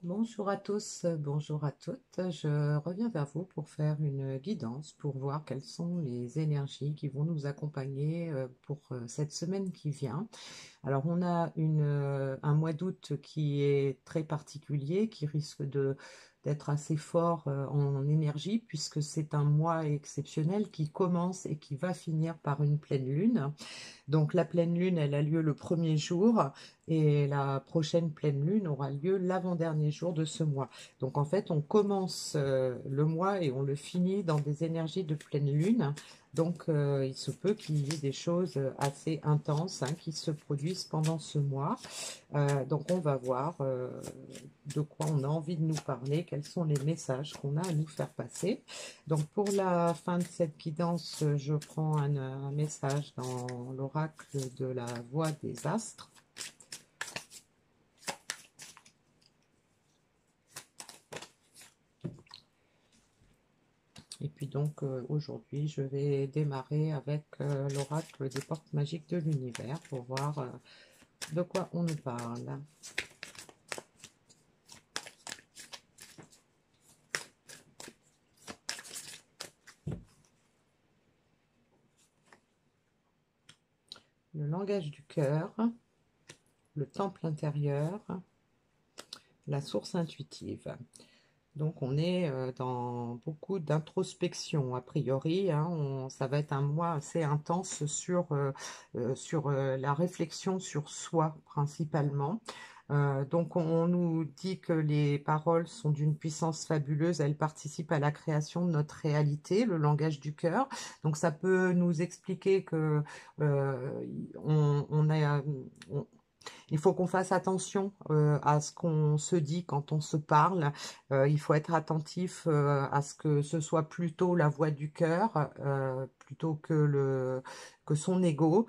Bonjour à tous, bonjour à toutes. Je reviens vers vous pour faire une guidance, pour voir quelles sont les énergies qui vont nous accompagner pour cette semaine qui vient. Alors, on a un mois d'août qui est très particulier, qui risque d'être assez fort en énergie, puisque c'est un mois exceptionnel qui commence et qui va finir par une pleine lune. Donc la pleine lune, elle a lieu le premier jour et la prochaine pleine lune aura lieu l'avant-dernier jour de ce mois. Donc en fait, on commence le mois et on le finit dans des énergies de pleine lune. Donc il se peut qu'il y ait des choses assez intenses qui se produisent pendant ce mois. Donc on va voir de quoi on a envie de nous parler, quels sont les messages qu'on a à nous faire passer. Donc pour la fin de cette guidance, je prends un message dans l'oracle de la voix des astres. Et puis donc aujourd'hui, je vais démarrer avec l'oracle des portes magiques de l'univers pour voir de quoi on nous parle. Le langage du cœur, le temple intérieur, la source intuitive. Donc on est dans beaucoup d'introspection a priori, ça va être un mois assez intense sur la réflexion sur soi principalement. Donc on nous dit que les paroles sont d'une puissance fabuleuse, elles participent à la création de notre réalité, le langage du cœur. Donc ça peut nous expliquer que on a, il faut qu'on fasse attention à ce qu'on se dit quand on se parle. Il faut être attentif à ce que ce soit plutôt la voix du cœur plutôt que son ego.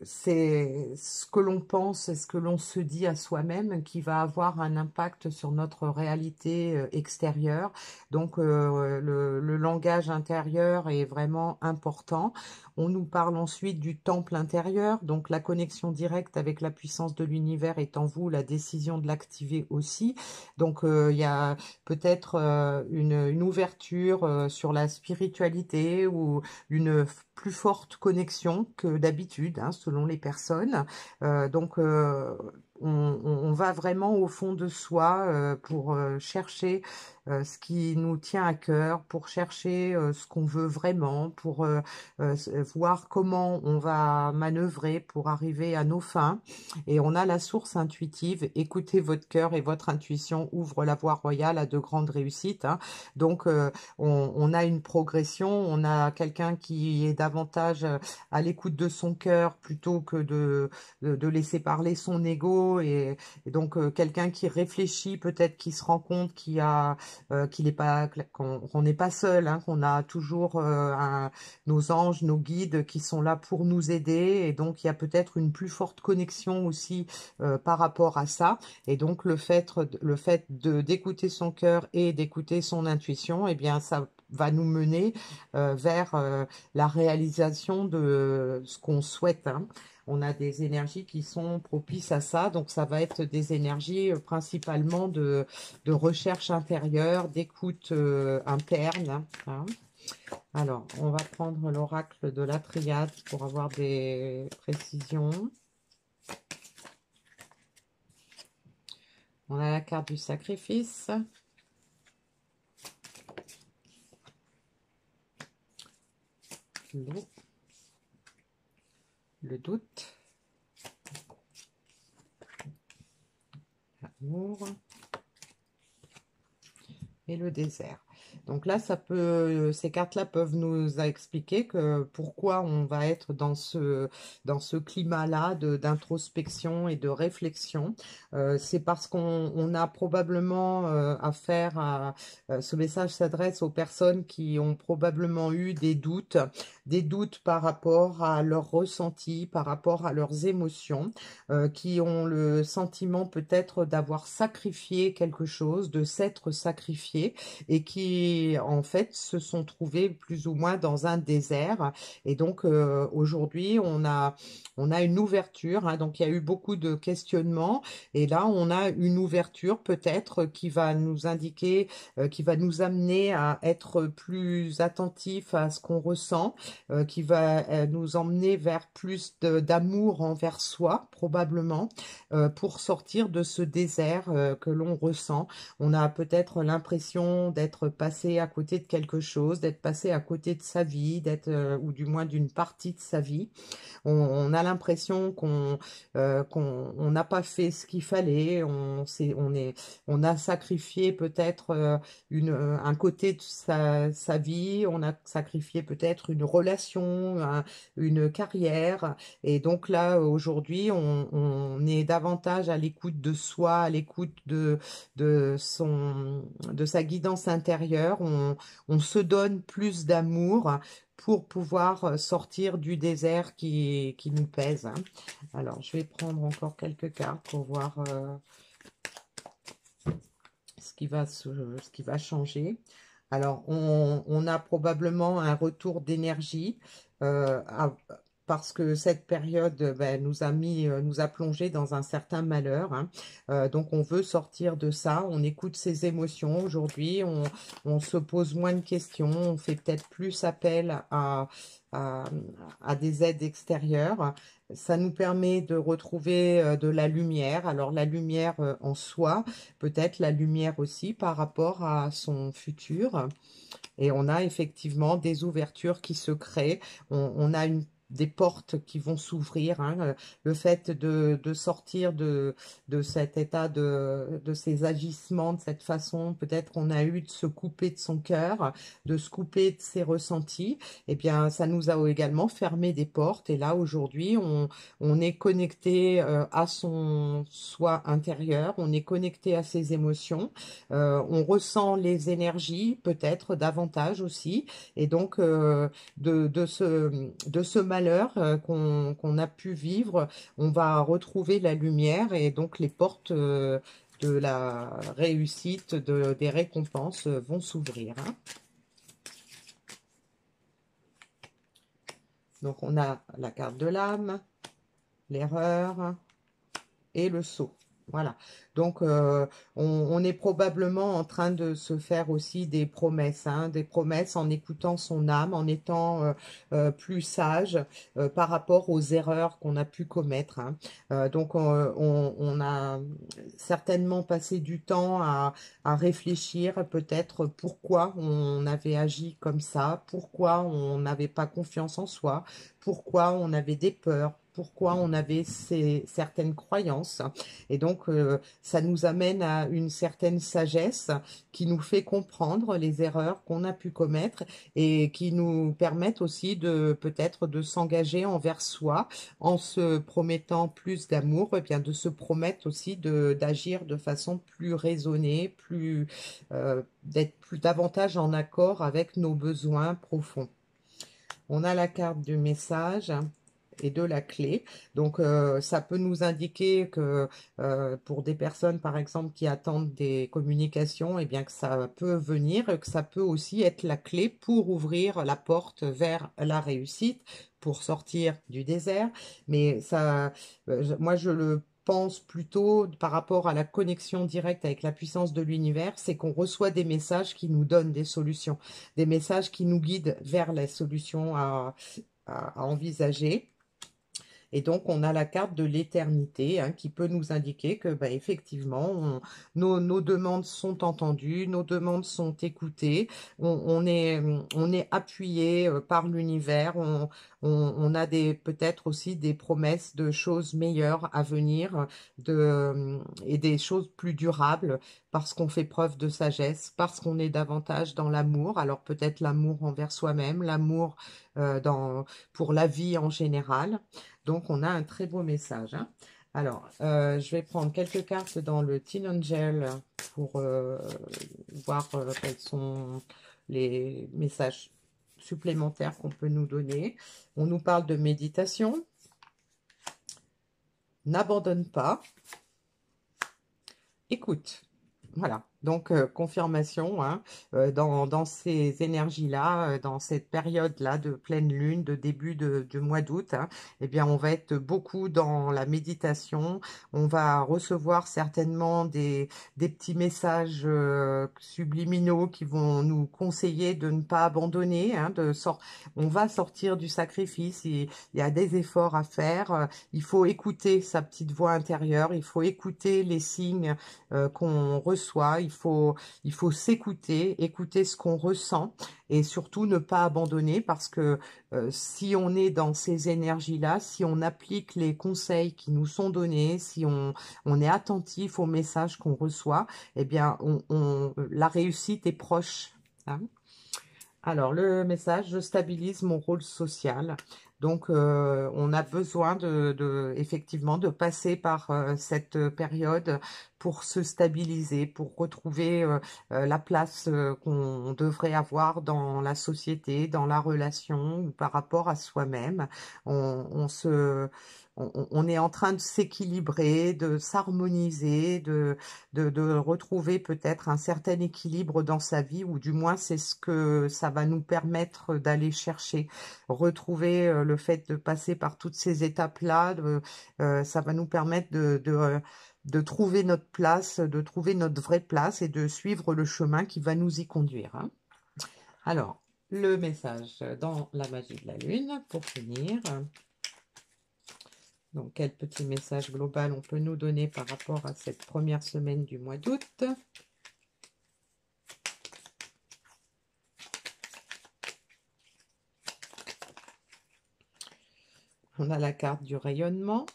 C'est ce que l'on pense et ce que l'on se dit à soi-même qui va avoir un impact sur notre réalité extérieure. Donc le langage intérieur est vraiment important. On nous parle ensuite du temple intérieur, donc la connexion directe avec la puissance de l'univers est en vous, la décision de l'activer aussi. Donc il y a peut-être une ouverture sur la spiritualité ou une plus forte connexion que d'habitude, selon les personnes. Donc on va vraiment au fond de soi pour chercher ce qui nous tient à cœur, pour chercher ce qu'on veut vraiment, pour voir comment on va manœuvrer pour arriver à nos fins. Et on a la source intuitive, écoutez votre cœur et votre intuition ouvre la voie royale à de grandes réussites. Donc on a une progression, on a quelqu'un qui est davantage à l'écoute de son cœur plutôt que de laisser parler son ego et donc quelqu'un qui réfléchit, peut-être qui se rend compte qu'il n'est pas qu'on n'est pas seul, qu'on a toujours nos anges, nos guides qui sont là pour nous aider. Et donc, il y a peut-être une plus forte connexion aussi par rapport à ça. Et donc, le fait d'écouter son cœur et d'écouter son intuition, eh bien, ça va nous mener vers la réalisation de ce qu'on souhaite. On a des énergies qui sont propices à ça, donc ça va être des énergies principalement de recherche intérieure, d'écoute interne. Alors, on va prendre l'oracle de la triade pour avoir des précisions. On a la carte du sacrifice. L'eau. Le doute. L'amour. Et le désert. Donc là, ces cartes-là peuvent nous expliquer que pourquoi on va être dans ce climat-là d'introspection et de réflexion. C'est parce qu'on a probablement affaire à... ce message s'adresse aux personnes qui ont probablement eu des doutes par rapport à leurs ressentis, par rapport à leurs émotions, qui ont le sentiment peut-être d'avoir sacrifié quelque chose, de s'être sacrifié, et qui qui en fait se sont trouvés plus ou moins dans un désert. Et donc aujourd'hui on a une ouverture, hein. Donc il y a eu beaucoup de questionnements et là on a une ouverture peut-être qui va nous indiquer, qui va nous amener à être plus attentifs à ce qu'on ressent, qui va nous emmener vers plus d'amour envers soi probablement, pour sortir de ce désert que l'on ressent. On a peut-être l'impression d'être passé à côté de quelque chose, d'être passé à côté de sa vie, d'être ou du moins d'une partie de sa vie. On a l'impression qu'on on n'a pas fait ce qu'il fallait, on a sacrifié peut-être un côté de sa vie, on a sacrifié peut-être une relation, une carrière, et donc là aujourd'hui on est davantage à l'écoute de soi, à l'écoute de sa guidance intérieure, on se donne plus d'amour pour pouvoir sortir du désert qui nous pèse, hein. Alors, je vais prendre encore quelques cartes pour voir ce qui va changer. Alors, on a probablement un retour d'énergie euh, à- parce que cette période ben, nous a plongé dans un certain malheur, hein. Donc, on veut sortir de ça. On écoute ses émotions aujourd'hui. On se pose moins de questions. On fait peut-être plus appel à, à des aides extérieures. Ça nous permet de retrouver de la lumière. Alors, la lumière en soi, peut-être la lumière aussi par rapport à son futur. Et on a effectivement des ouvertures qui se créent. On a des portes qui vont s'ouvrir, hein. Le fait de sortir de cet état de ces agissements, de cette façon, peut-être qu'on a eu de se couper de son cœur, de se couper de ses ressentis, eh bien, ça nous a également fermé des portes. Et là, aujourd'hui, on est connecté à son soi intérieur, on est connecté à ses émotions, on ressent les énergies peut-être davantage aussi, et donc de ce malheur qu'on a pu vivre, on va retrouver la lumière et donc les portes de la réussite, des récompenses vont s'ouvrir, hein. Donc on a la carte de l'âme, l'erreur et le sceau. Voilà. Donc, on est probablement en train de se faire aussi des promesses, hein, des promesses en écoutant son âme, en étant plus sage par rapport aux erreurs qu'on a pu commettre, hein. Donc, on a certainement passé du temps à réfléchir peut-être pourquoi on avait agi comme ça, pourquoi on n'avait pas confiance en soi, pourquoi on avait des peurs, pourquoi on avait certaines croyances. Et donc, ça nous amène à une certaine sagesse qui nous fait comprendre les erreurs qu'on a pu commettre et qui nous permettent aussi de peut-être de s'engager envers soi en se promettant plus d'amour, et bien de se promettre aussi d'agir de façon plus raisonnée, d'être plus davantage en accord avec nos besoins profonds. On a la carte du message et de la clé. Donc, ça peut nous indiquer que pour des personnes, par exemple, qui attendent des communications, eh bien que ça peut venir, que ça peut aussi être la clé pour ouvrir la porte vers la réussite, pour sortir du désert. Mais ça, moi, je le pense plutôt par rapport à la connexion directe avec la puissance de l'univers, c'est qu'on reçoit des messages qui nous donnent des solutions, des messages qui nous guident vers les solutions à envisager. Et donc, on a la carte de l'éternité, hein, qui peut nous indiquer que, bah, effectivement, nos demandes sont entendues, nos demandes sont écoutées, on est appuyé par l'univers, on a peut-être aussi des promesses de choses meilleures à venir et des choses plus durables parce qu'on fait preuve de sagesse, parce qu'on est davantage dans l'amour. Alors, peut-être l'amour envers soi-même, l'amour pour la vie en général. Donc, on a un très beau message, hein. Alors, je vais prendre quelques cartes dans le Teen Angel pour voir quels sont les messages supplémentaires qu'on peut nous donner. On nous parle de méditation. N'abandonne pas. Écoute. Voilà. Donc, confirmation, hein, dans ces énergies-là, dans cette période-là de pleine lune, de début du mois d'août, hein, eh bien, on va être beaucoup dans la méditation. On va recevoir certainement des petits messages subliminaux qui vont nous conseiller de ne pas abandonner, hein, on va sortir du sacrifice. Il y a des efforts à faire. Il faut écouter sa petite voix intérieure. Il faut écouter les signes qu'on reçoit. Il faut s'écouter, écouter ce qu'on ressent et surtout ne pas abandonner parce que si on est dans ces énergies-là, si on applique les conseils qui nous sont donnés, si on est attentif aux messages qu'on reçoit, eh bien, la réussite est proche, hein. Alors, le message, je stabilise mon rôle social. Donc, on a besoin effectivement de passer par cette période pour se stabiliser, pour retrouver la place qu'on devrait avoir dans la société, dans la relation ou par rapport à soi-même. On est en train de s'équilibrer, de s'harmoniser, de retrouver peut-être un certain équilibre dans sa vie, ou du moins c'est ce que ça va nous permettre d'aller chercher, retrouver le fait de passer par toutes ces étapes-là, ça va nous permettre de trouver notre place, de trouver notre vraie place et de suivre le chemin qui va nous y conduire, hein. Alors, le message dans la magie de la lune, pour finir. Donc, quel petit message global on peut nous donner par rapport à cette première semaine du mois d'août? On a la carte du rayonnement.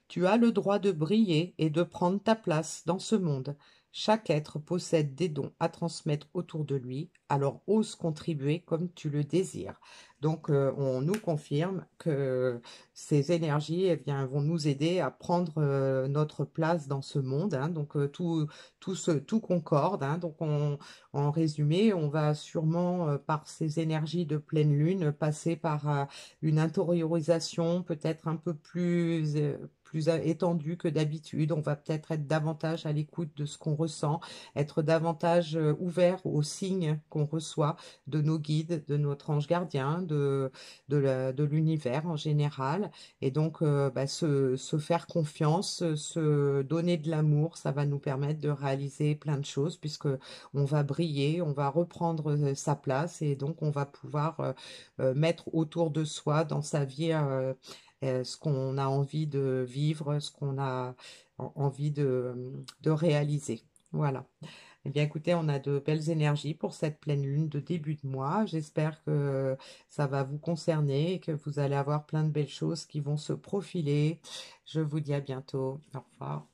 Tu as le droit de briller et de prendre ta place dans ce monde. Chaque être possède des dons à transmettre autour de lui, alors ose contribuer comme tu le désires. Donc, on nous confirme que ces énergies, eh bien, vont nous aider à prendre notre place dans ce monde, hein. Donc, tout concorde, hein. Donc, en résumé, on va sûrement, par ces énergies de pleine lune, passer par une intériorisation peut-être un peu plus étendue que d'habitude. On va peut-être être davantage à l'écoute de ce qu'on ressent, être davantage ouvert aux signes qu'on reçoit de nos guides, de notre ange gardien, de l'univers en général. Et donc, se faire confiance, se donner de l'amour, ça va nous permettre de réaliser plein de choses puisque on va briller, on va reprendre sa place et donc on va pouvoir mettre autour de soi dans sa vie ce qu'on a envie de vivre, ce qu'on a envie de réaliser. Voilà. Eh bien, écoutez, on a de belles énergies pour cette pleine lune de début de mois. J'espère que ça va vous concerner et que vous allez avoir plein de belles choses qui vont se profiler. Je vous dis à bientôt. Au revoir.